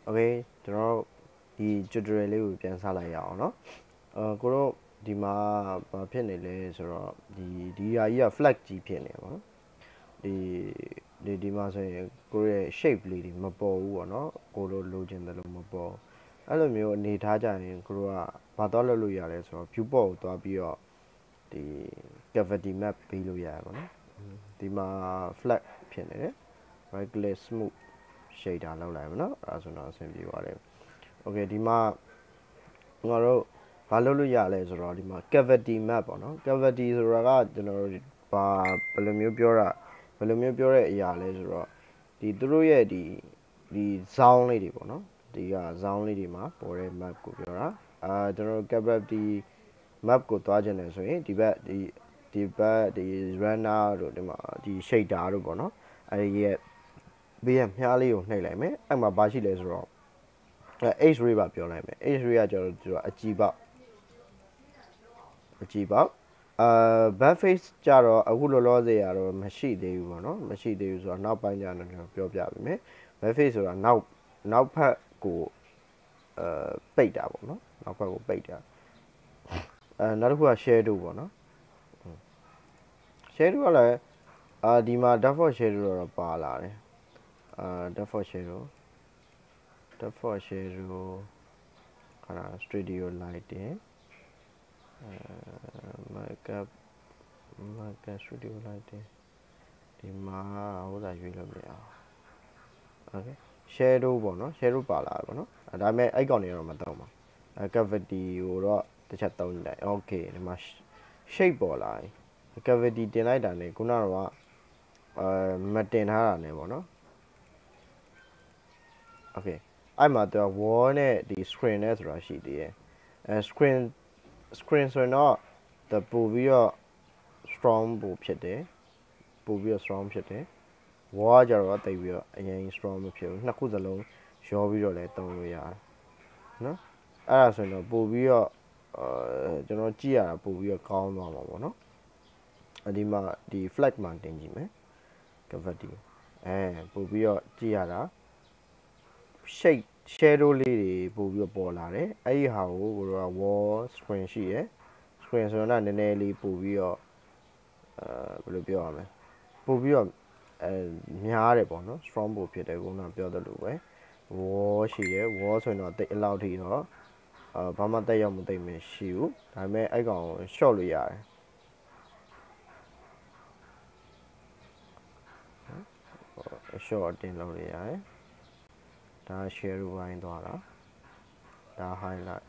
okay ကျွန်တော်ဒီ tutorial လေးကိုပြန်စလိုက်ရအောင်เนาะကိုတို့ဒီမှာဘာဖြစ်နေလဲဆိုတော့ဒီဟာကြီးက flag ကြီးဖြစ်နေပါเนาะဒီမှာဆိုရင်ကိုရဲ့ shape လေးတွေမပေါ်ဘူးပေါ့เนาะကိုတို့လိုချင်တယ်လို့မပေါ်အဲ့လိုမျိုးအနေထားကြရင်ကိုတို့ကဘာတော့လုပ်လို့ရတယ်ဆိုတော့ viewport ကိုတွားပြီးတော့ဒီ cavity map ပေးလို့ရတယ်ပေါ့เนาะဒီမှာ flag ဖြစ်နေတယ် right click smooth shader လောက်လိုက်ပါเนาะအဲ့ဒါဆိုတော့အဆင်ပြေပါတယ် okay ဒီမှာငါတို့ဘာလုပ်လို့ရလဲဆိုတော့ဒီမှာ cavity map ပေါ့เนาะ cavity ဆိုတာကကျွန်တော်တို့ဘာဘယ်လိုမျိုးပြောတဲ့အရာလဲဆိုတော့ဒီသူတို့ရဲ့ဒီ zone လေးတွေပေါ့เนาะဒီက zone လေးတွေမှာပေါ်တဲ့ map ကိုပြောတာကျွန်တော်တို့ cavity map ကိုတွားချင်တယ်ဆိုရင်ဒီဘက်ဒီ runner တို့ဒီမှာဒီ shader တို့ပေါ့เนาะအဲ့ဒီရဲ့ဘေးကမြားလေးကိုနှိပ်လိုက်မယ်အဲ့မှာဘာရှိလဲဆိုတော့H-ray ပါပြောလိုက်မယ် H-ray ကကျွန်တော်အကြည့်ပေါက်back face ကြတော့အခုလောလောဆယ်ကတော့မရှိသေးဘူးပေါ့နော်မရှိသေးဘူးဆိုတော့နောက်ပိုင်းကျတော့ကျွန်တော်ပြောပြပေးမယ် back face ဆိုတာနောက်ဖက်ကိုပိတ်တာပေါ့နော်နောက်ဖက်ကိုပိတ်တာနောက်တစ်ခုက shadow ပေါ့နော် shadow ကလည်းဒီမှာ default shadow တော့ပါလာတယ်default shadow ခဏ studio lighting markup studio lighting ဒီမှာဟိုသာရွေးလို့မရအောင် okay shadow ပေါ့နော် shadow ပါလာတယ်ပေါ့နော်ဒါပေမဲ့အဲ့ကောင်တွေတော့မသုံးပါcavity ကိုတော့တစ်ချက်သုံးလိုက် okay ဒီမှာ shape ပေါ်လာပြီ cavity တင်လိုက်တာနဲ့ခုနကတော့မတင်ထားတာနဲ့ပေါ့နော် okay အဲ့မှာတော့ wall နဲ့ဒီ screen နဲ့ဆိုတာရှိသေးတယ်screen ဆိုရင်တော့ပို့ပြီးတော့ strong ပို့ဖြစ်တယ် wall ကြတော့တိတ်ပြီးတော့အရင် strong မဖြစ်ဘူးနှစ်ခုစလုံးရောပြီးတော့လည်းသုံးလို့ရတယ်နော်အဲ့ဒါဆိုရင်တော့ပို့ပြီးတော့ကျွန်တော်ကြည့်ရတာပို့ပြီးတော့ကောင်းသွားမှာပေါ့နော်ဒီမှာဒီ flag မှာတင်ကြည့်မယ် cavity ပို့ပြီးတော့ကြည့်ရတာ shadow လေးတွေပို့ပြီးတော့ပေါ်လာတယ်အဲ့ဒီဟာကိုတို့က wall screen ရှိရယ် screen ဆိုတော့နည်းနည်းလေးပို့ပြီးတော့ဘယ်လိုပြောရမလဲပို့ပြီးတော့များတယ်ပေါ့နော် strong ပို့ဖြစ်တယ်ခုနပြောသလိုပဲ wall ရှိရယ် wall ဆိုရင်တော့တိတ်အလောက်ထိတော့ဘာမှတက်ရောက်မသိမရှိဘူးဒါပေမဲ့အဲ့ကောင် short လို့ရတယ်short တင်လို့ရတယ်ဒါ share ဝိုင်းသွားတာဒါ highlight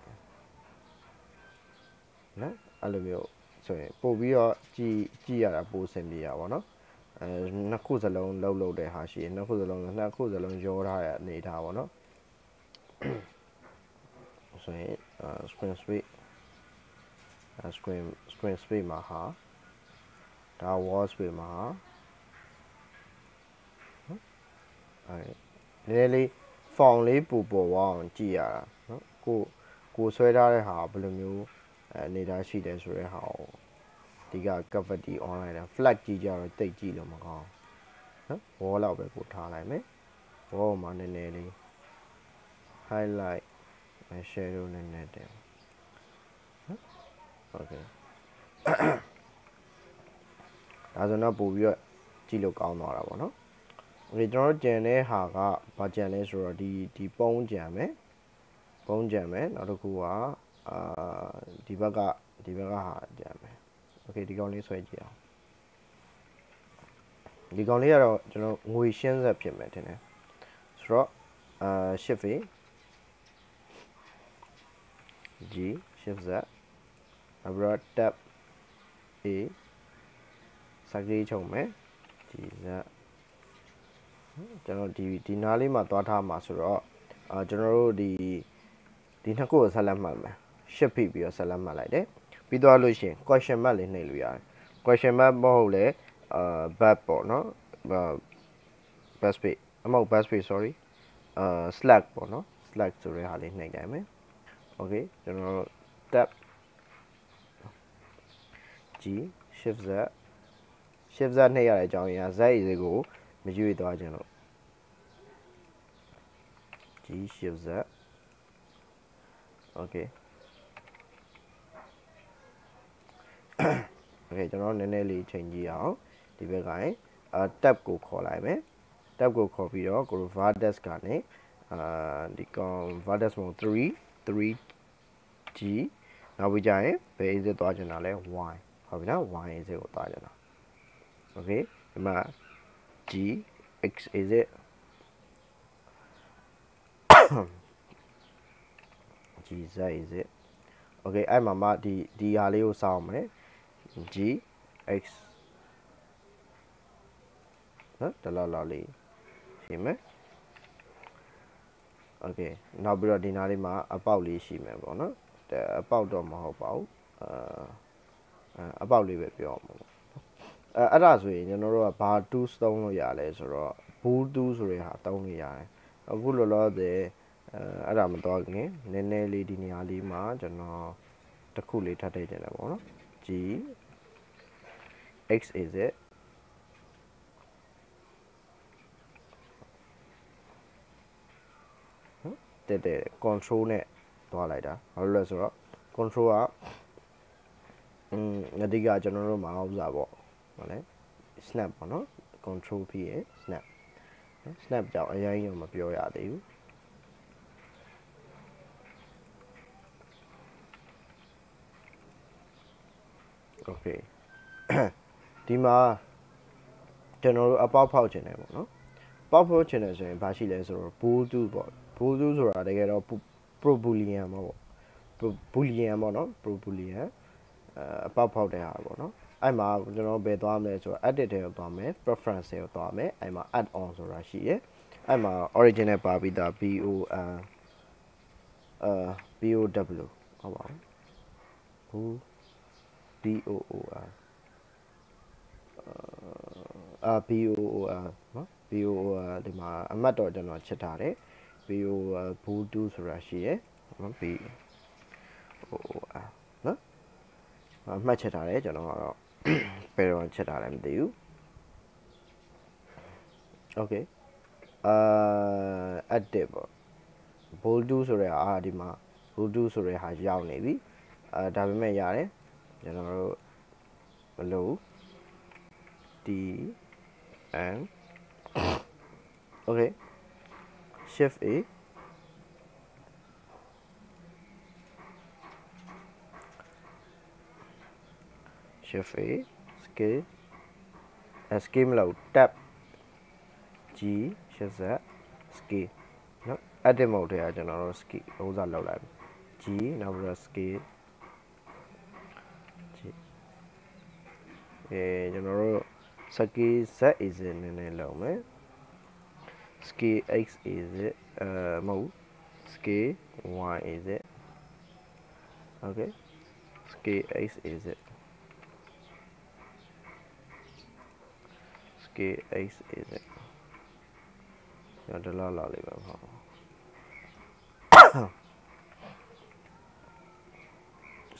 နော်အဲ့လိုမျိုးဆိုရင်ပို့ပြီးတော့ကြည့်ရတာပိုအဆင်ပြေရပါတော့နှစ်ခုစလုံးလောက်တဲ့ဟာရှိရင်နှစ်ခုစလုံးရောထားတဲ့အနေထားပါတော့ဆိုရင်screen space မှာဟာဒါ wall space မှာနည်းနည်းလေး font လေးပို့ပေါ်အောင်ကြည့်ရတာနော်ကိုဆွဲထားတဲ့ဟာဘယ်လိုမျိုးအနေထားရှိတယ်ဆိုတဲ့ဟာကိုဒီက cavity online တာ flag ကြီးကြတော့တိတ်ကြည့်လို့မကောင်းနော် wall လောက်ပဲပို့ထားလိုက်မယ် wall မှာနည်းနည်းလေး highlight shadow နည်းနည်းတင်နော် okay ဒါဆိုတော့ပို့ပြီးတော့ကြည့်လို့ကောင်းသွားတာပေါ့နော်okay ကျွန်တော်တို့ကြံတဲ့ဟာကဘာကြံလဲဆိုတော့ဒီပုံးကြံမယ်နောက်တစ်ခုကဒီဘက်ကဟာကြံမယ် okay ဒီကောင်လေးဆွဲကြည့်အောင်ဒီကောင်လေးကတော့ကျွန်တော်ငွေရှင်းဆက်ဖြစ်မယ်ထင်တယ်ဆိုတော့shift G shift Z နောက်ပြီးတော့ tab A စကလေးချုပ်မယ် G Z ကျွန်တော်ဒီနားလေးမှာသွားထားမှာဆိုတော့ကျွန်တော်တို့ဒီနှစ်ခုကိုဆက်လက်မှတ်မယ် shift ဖိပြီးတော့ဆက်လက်မှတ်လိုက်တယ်ပြီးသွားလို့ရှိရင် question mark လေးနှိပ်လို့ရတယ် question mark မဟုတ်လေ back ပေါ့နော်back space အမဟုတ် back space sorry slash ပေါ့နော် slash ဆိုတဲ့ဟာလေးနှိပ်နိုင်မယ် okay ကျွန်တော်တို့ tab G shift Z နှိပ်ရတဲ့အကြောင်းအရာ Z ကိုမရွေ့သွားခြင်းလို့ G shift z okay okay ကျွန်တော်နည်းနည်းလေးချိန်ကြည့်အောင်ဒီဘက်ကရင် tab ကိုခေါ်လိုက်မယ် tab ကိုခေါ်ပြီးတော့ကိုလို vertex ကနေဒီကောင် vertex ပုံ3g နောက်ပြီးကြရင်ဘယ် exit သွားချင်တာလဲ y ဟုတ်ပြီနော် y exit ကိုသွားချင်တာ okay ဒီမှာ g x exit g z exit okay အဲ့မှာမှဒီဟာလေးကိုစောင်းမယ် g x နော်တလောက်လေးရှိမယ် okay နောက်ပြီးတော့ဒီနားလေးမှာအပေါက်လေးရှိမယ်ပေါ့နော်အပေါက်တော့မဟုတ်ပါဘူးအပေါက်လေးပဲပြောအောင်ပေါ့အဲ့ဒါဆိုရင်ကျွန်တော်တို့ကဘာ tools သုံးလို့ရလဲဆိုတော့ bool tool ဆိုတဲ့ဟာသုံးလို့ရတယ်အခုလောလောဆယ်အဲ့ဒါမတော့ခင်နည်းနည်းလေးဒီနေရာလေးမှာကျွန်တော်တစ်ခုလေးထပ်ထည့်ချင်တယ်ပေါ့နော် g x is itတဲ့ control နဲ့သွားလိုက်တာဘာလို့လဲဆိုတော့ control ကအဓိကကျွန်တော်တို့မှာဥစားပေါ့ဟုတ်လဲ snap ပေါ့နော် control ဖြစ်ရ snap snap ကြောင့်အရင်ရောမပြောရသေးဘူး okay ဒီမှာကျွန်တော်တို့အပေါက်ဖောက်ချင်တယ်ပေါ့နော်ပေါက်ဖောက်ချင်တယ်ဆိုရင်ဘာရှိလဲဆိုတော့ bool tool ပေါ့ bool tool ဆိုတာတကယ်တော့ pro boolean ပေါ့ boolean ပေါ့နော် pro boolean အပေါက်ဖောက်တဲ့ဟာပေါ့နော်အဲ့မှာကျွန်တော်ဘယ်သွားမလဲဆိုတော့ edit ထဲကိုသွားမယ် preference ထဲကိုသွားမယ်အဲ့မှာ add on ဆိုတာရှိတယ်အဲ့မှာ origin နဲ့ပါပြီးသား bow ဟုတ်ပါဘူး boor boor နော် boor ဒီမှာအမှတ်တော့ကျွန်တော်ချက်ထားတယ် boor bool tool ဆိုတာရှိရယ်နော် boor နော်အမှတ်ချက်ထားတယ်ကျွန်တော်ကတော့ဘယ်တော့ချက်ထားလဲမသိဘူး okay edit ပေါ့ bool tool ဆိုတဲ့ဟာဒီမှာ bool tool ဆိုတဲ့ဟာရောက်နေပြီဒါပေမဲ့ရတယ်ကျွန်တော်တို့မလို့ d and okay shift a shift a scale escape မလို့ tab g shift z scale နော် edit mode ထဲကကျွန်တော်တို့ scale ဥစားလောက်လိုက် g နောက်ပြီးတော့ scale ကျွန်တော်တို့ scale z is it နည်းနည်းလောက်မယ် scale x is it မဟုတ် scale y is it okay scale x is it scale x is it ကျွန်တော်လောက်လေးပဲပေါ့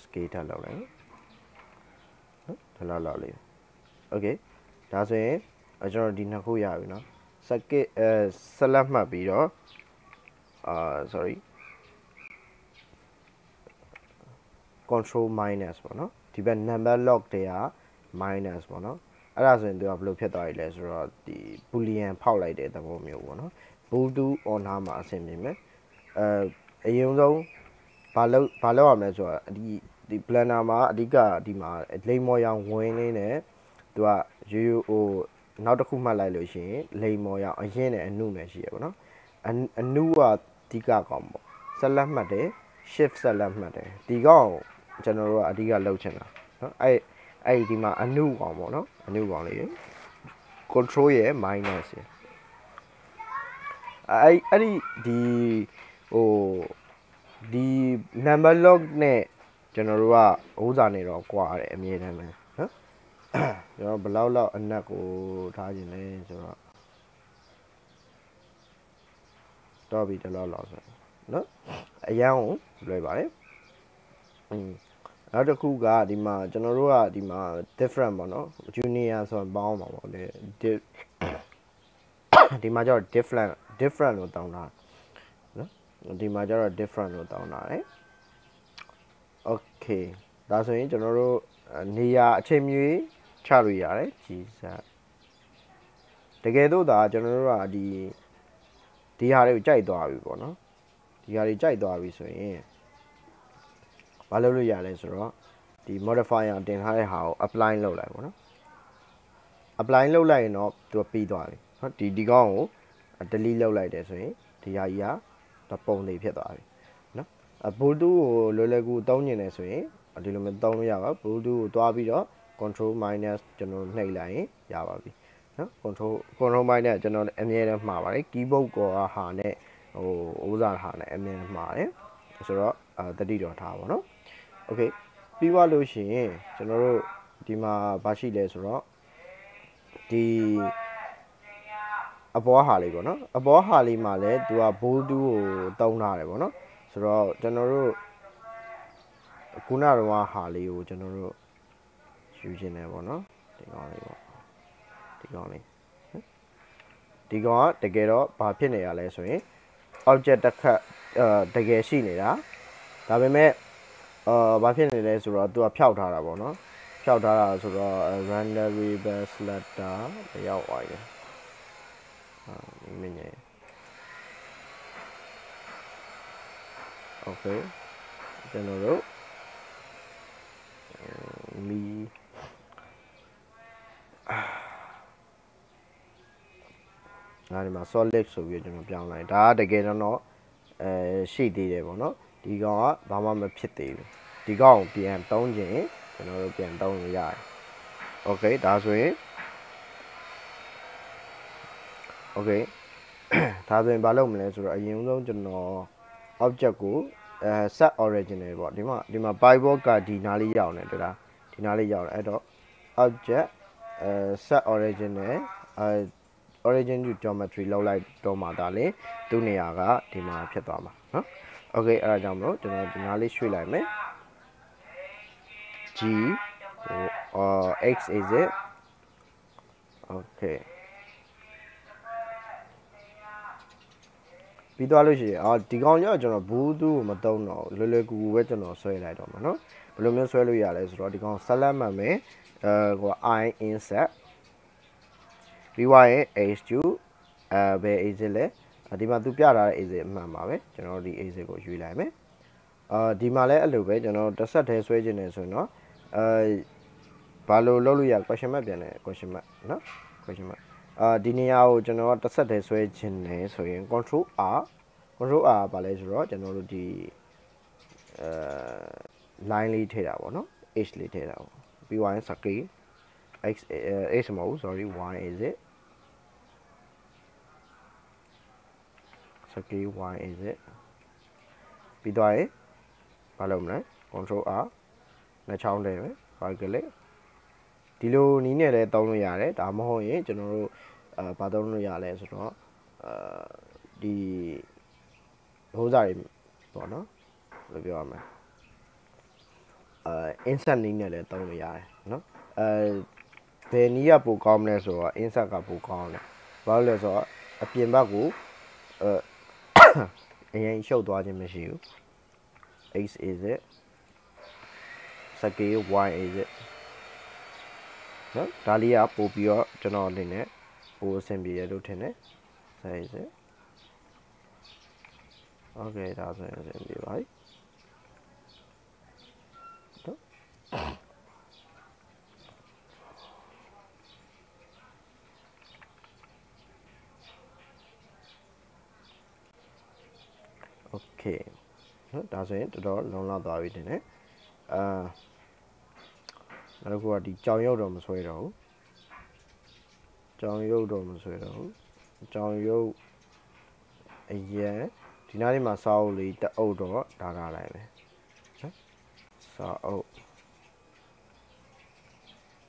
scale ထားလောက်လိုက်နော်လောက်လေး okay ဒါဆိုရင်ကျွန်တော်ဒီနှစ်ခုရပြီเนาะ circuit select မှတ်ပြီးတော့sorry control minus ပေါ့เนาะဒီဘက် number lock တွေက minus ပေါ့เนาะအဲ့ဒါဆိုရင်သူကဘယ်လိုဖြစ်သွားပြီလဲဆိုတော့ဒီ boolean ဖောက်လိုက်တဲ့သဘောမျိုးပေါ့เนาะ bool tool on ထားမှာအဆင်ပြေမယ်အရင်ဆုံးဘာလုပ်ရမလဲဆိုတော့ဒီ blender မှာအဓိကဒီမှာလိမ်မော်ရောင်ဝင်လေးနဲ့သူကနောက်တစ်ခုမှတ်လိုက်လို့ရှိရင်လိမ်မော်ရောင်အရင်နဲ့အနုနဲ့ရှိရပါတော့အနုကအဓိကကောင်ပေါ့ဆက်လက်မှတ်တယ် shift ဆက်လက်မှတ်တယ်ဒီကောင်ကျွန်တော်တို့ကအဓိကလုပ်ချင်တာเนาะအဲ့ဒီမှာအနုကောင်ပေါ့เนาะအနုကောင်လေး control ရဲ့ minus ရဲ့အဲ့ဒီဒီ number lock နဲ့ကျွန်တော်တို့ကဥစားနေတော့ကွာတယ်အမြဲတမ်းပဲနော်ကျွန်တော်ဘယ်လောက်အနက်ကိုထားခြင်းလဲဆိုတော့ပြီတလောက်ဆိုနော်အရန်ကိုလွယ်ပါတယ်နောက်တစ်ခုကဒီမှာကျွန်တော်တို့ကဒီမှာ different ပေါ့နော် junior ဆိုတော့ပေါင်းပါပေါ့လေဒီမှာကျတော့ different လို့တောင်းတာ နော်ဒီမှာကျတော့ different လို့တောင်းတာလေ okay ဒါဆိုရင်ကျွန်တော်တို့နေရာအချိန်မျိုးချလို့ရတယ် GZ တကယ်တော့ဒါကျွန်တော်တို့ကဒီဟာတွေကိုကြိုက်သွားပြီပေါ့နော်ဒီဟာတွေကြိုက်သွားပြီဆိုရင်မလုပ်လို့ရလဲဆိုတော့ဒီ modifier တင်ထားတဲ့ဟာကို apply လုပ်လိုက်ပေါ့နော် apply လုပ်လိုက်ရင်တော့သူပြီးသွားပြီเนาะဒီကောင်းကို delete လုပ်လိုက်တယ်ဆိုရင်ဒီဟာကြီးကပုံလေးဖြစ်သွားပြီเนาะ Bluetooth ကိုလွယ်ကူသုံးနေတယ်ဆိုရင်ဒီလိုမျိုးသုံးလို့ရပါ Bluetooth ကိုတွားပြီးတော့ control minus ကျွန်တော်နှိပ်လိုက်ရင်ရပါပြီเนาะ control minus ကျွန်တော်အမြဲတမ်းမှားပါတယ် keyboard ကောဟာနဲ့ဥစားဟာနဲ့အမြဲတမ်းမှားတယ်ဆိုတော့တတိတော်ထားပါเนาะ okay ပြီးသွားလို့ရှိရင်ကျွန်တော်တို့ဒီမှာဘာရှိလဲဆိုတော့ဒီအပေါ်ဟာလေးပေါ့နော်အပေါ်ဟာလေးမှာလည်းသူက Bluetooth ကိုတုံးထားတယ်ပေါ့နော်ဆိုတော့ကျွန်တော်တို့ခုနကတော့ဟာလေးကိုကျွန်တော်တို့ယူခြင်းတယ်ပေါ့နော်ဒီကောင်လေးပေါ့ဒီကောင်လေးဒီကောင်ကတကယ်တော့ဘာဖြစ်နေရလဲဆိုရင် object တစ်ခတ်တကယ်ရှိနေတာဒါပေမဲ့ဘာဖြစ်နေလဲဆိုတော့သူကဖျောက်ထားတာပေါ့နော်ဖျောက်ထားတာဆိုတော့ random reverse letter မရောက်သွားရင်မင်းရဲ့ okay ကျွန်တော်တို့မီငါဒီမှာ solid ဆိုပြီးကျွန်တော်ပြောင်းလိုက်ဒါကတကယ်တော့ရှိသေးတယ်ပေါ့နော်ဒီကောင်ကဘာမှမဖြစ်သေးဘူးဒီကောင်ကိုပြန်သုံးခြင်းကျွန်တော်တို့ပြန်သုံးလို့ရတယ် okay ဒါဆိုရင် okay ဒါဆိုရင်ဘာလုပ်မလဲဆိုတော့အရင်ဆုံးကျွန်တော် object ကိုset original ပေါ့ဒီမှာ byboard ကဒီနားလေးရောက်နေတယ်ဒါဒီနားလေးရောက်နေအဲ့တော့ object set original origin to geometry လောက်လိုက်တော့မှဒါလေသူ့နေရာကဒီမှာဖြစ်သွားမှာเนาะ okay အဲ့ဒါကြောင့်မလို့ကျွန်တော်ဒီနားလေးရွှေ့လိုက်မယ် g x is it okay ပြီးသွားလို့ရှိရင်ဒီကောင်ကျတော့ကျွန်တော် Bluetooth ကိုမသုံးတော့လွယ်ကူပဲကျွန်တော်ဆွဲလိုက်တော့မှာเนาะဘယ်လိုမျိုးဆွဲလို့ရလဲဆိုတော့ဒီကောင် select မှတ်မယ်ဟို I insert ပြီးွားရင် h2 ဘယ် exit လဲဒီမှာသူပြထားတဲ့ exit အမှန်ပါပဲကျွန်တော်ဒီ exit ကိုရွေးလိုက်မယ်ဒီမှာလည်းအဲ့လိုပဲကျွန်တော်တစ်ဆက်တည်းဆွဲခြင်းနေဆိုရင်တော့ဘာလို့လုပ်လို့ရ question mark ပြန်တယ် question mark เนาะ question mark ဒီနေရာကိုကျွန်တော်တစ်ဆက်တည်းဆွဲခြင်းနေဆိုရင် control R ပါလဲဆိုတော့ကျွန်တော်တို့ဒီline လေးထည့်တာပေါ့နော် h လေးထည့်တာပေါ့ပြီးသွားရင် scale x မဟုတ် sorry y is it scale y is it ပြီးသွားရင်ဘာလုပ်မလဲ control R နှစ်ချောင်းတည်းပဲ right click ဒီလိုနီးနဲ့လည်းသုံးလို့ရတယ်ဒါမှမဟုတ်ရင်ကျွန်တော်တို့ဘာသုံးလို့ရလဲဆိုတော့ဒီဟိုးစားတွေပေါ့နော်ဘယ်လိုပြောရမလဲinsert နီးနဲ့လည်းသုံးလို့ရတယ်နော်ဘယ်နီးကပိုကောင်းမလဲဆိုတော့ insert ကပိုကောင်းတယ်ဘာလို့လဲဆိုတော့အပြင်ဘက်ကိုအရင်ရှုပ်သွားခြင်းမရှိဘူး x is it scale y is it နော်ဒါလေးကပို့ပြီးတော့ကျွန်တော်အနေနဲ့ပို့အဆင်ပြေရလို့ထင်တယ် is it okay ဒါဆိုရင်အဆင်ပြေပါပြီโอเคနော်ဒါဆိုရင်တော်တော်လုံလောက်သွားပြီတင်တယ်နောက်တစ်ခုကဒီကြောင်ရုပ်တော့မဆွဲတော့ဘူးကြောင်ရုပ်တော့မဆွဲတော့ဘူးကြောင်ရုပ်အရင်ဒီနားလေးမှာစာအုပ်လေးတအုပ်တော့ဒါထားလိုက်မယ်နော်စာအုပ်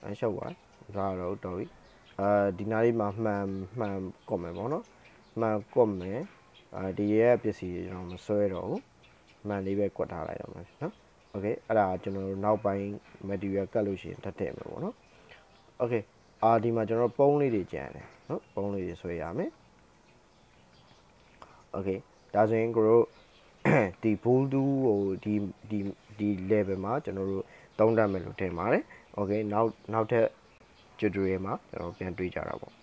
အရှုပ်ပါဒါတော့တော်ပြီဒီနားလေးမှာမှန်ကွတ်မယ်ပေါ့နော်မှန်ကွတ်မယ်ဒီရဲ့ပစ္စည်းကျွန်တော်မဆွဲတော့ဘူးမှန်လေးပဲကွတ်ထားလိုက်တော့မယ်နော်โอเคအဲ့ဒါကျွန်တော်တို့နောက်ပိုင်း material ကတ်လို့ရှိရင်ထပ်ထည့်မယ်ပေါ့နော်โอเคဒီမှာကျွန်တော်ပုံးလေးတွေကြံတယ်နော်ပုံးလေးတွေဆွဲရမယ်โอเค ဒါဆိုရင်ကိုတို့ဒီဘူးတူးဟိုဒီ level မှာကျွန်တော်တို့သုံးတတ်မယ်လို့ထင်ပါတယ် okay နောက်ထပ် tutorial မှာကျွန်တော်ပြန်တွေ့ကြတာပေါ့